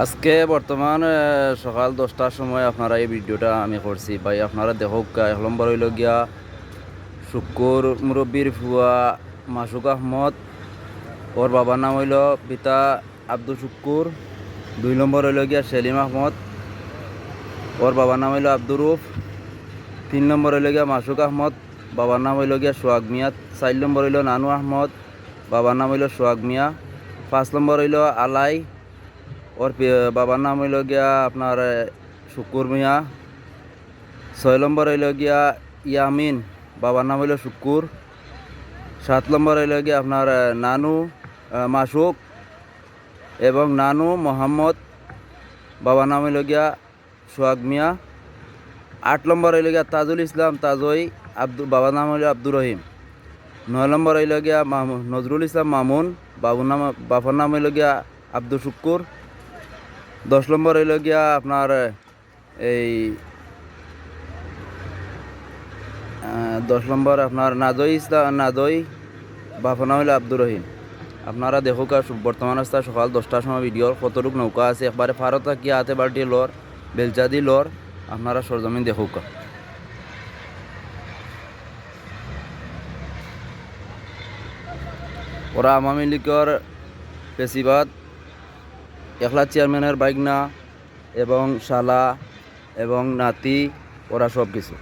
আজকে বর্তমান সকাল 10টার সময় আপনারা এই ভিডিওটা আমি করছি ভাই। আপনারা দেখুক, 1 নম্বর হইল গিয়া শুক্কুর মুরব্বীর ফুয়া মাসুক আহমদ, ওর বাবার নাম হইল পিতা আব্দুল শুক্কুর। 2 নম্বর হইল গিয়া সেলিম আহমদ, ওর বাবার নাম হইল আব্দুর রুফ। 3 নম্বর হইল গিয়া মাসুক আহমদ, বাবার নাম হইল গিয়া সোহাগ মিয়া। 4 নম্বর হইল নানু আহমদ, বাবার নাম হইল সোহাগ মিয়া। 5 নম্বর হইল আলাই, ওর বাবার নাম হইল গিয়া আপনার শুক্কুর মিয়া। 6 নম্বর হইল গিয়া ইয়ামিন, বাবার নাম হইল শুক্কুর। 7 নম্বর হইল গিয়া আপনার নানু মাসুক এবং নানু মোহাম্মদ, বাবার নাম হইল গিয়া সোহাগ মিয়া। 8 নম্বর হইল গিয়া তাজুল ইসলাম তাজই, বাবার নাম হইল আব্দুর রহিম। 9 নম্বর হইল গিয়া নজরুল ইসলাম মামুন, বাবার নাম হইল গিয়া আব্দুল শুক্কুর। 10 নম্বর হইল গিয়া আপনার এই 10 নম্বর আপনার নাজই, বাবার নাম হইল আব্দুর রহিম। আপনারা দেখুক, বর্তমান অবস্থায় সকাল 10টার সময় ভিডিওর কতটুক নৌকা আছে একবারে ফারতা কি হাতে বাল্টি লর বেলচা দি লর। আপনারা সরজমিন দেখুক। ওরা আওয়ামী লীগের পেশিবাদ একলা চেয়ারম্যানের বাইকনা এবং শালা এবং নাতি, ওরা সব কিছু।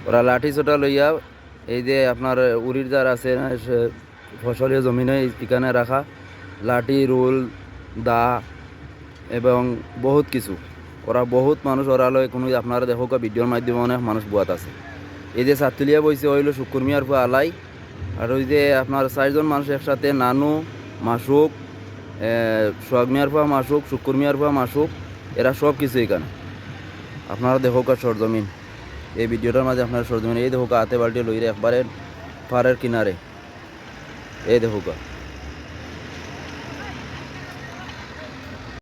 ওরা লাঠি ছোটা লইয়া এই যে আপনার উড়ির যার আছে ফসলীয় জমিনে এখানে রাখা লাঠি, রুল, দা এবং বহুত কিছু। ওরা বহুত মানুষ ওরা লয় কোনো আপনারা দেখুক ভিডিওর মাধ্যমে অনেক মানুষ বুয়াত আছে। এই যে সাতলিয়া বইছে হইল শুক্কুর মিয়ার ফুয়া আলাই, আর ওই যে আপনার 4জন মানুষ একসাথে নানু মাসুক, সোহাগ মিয়ার ফুয়া মাসুক, শুক্কুর মিয়ার ফুয়া মাসুক, এরা সব কিছু এখানে। আপনারা দেখুক সরজমিন এই ভিডিওটার মাঝে আপনারা সরজমিন এই দেখুক হাতে বাল্টি লইরে একবারে পাড়ের কিনারে এই দেখুক।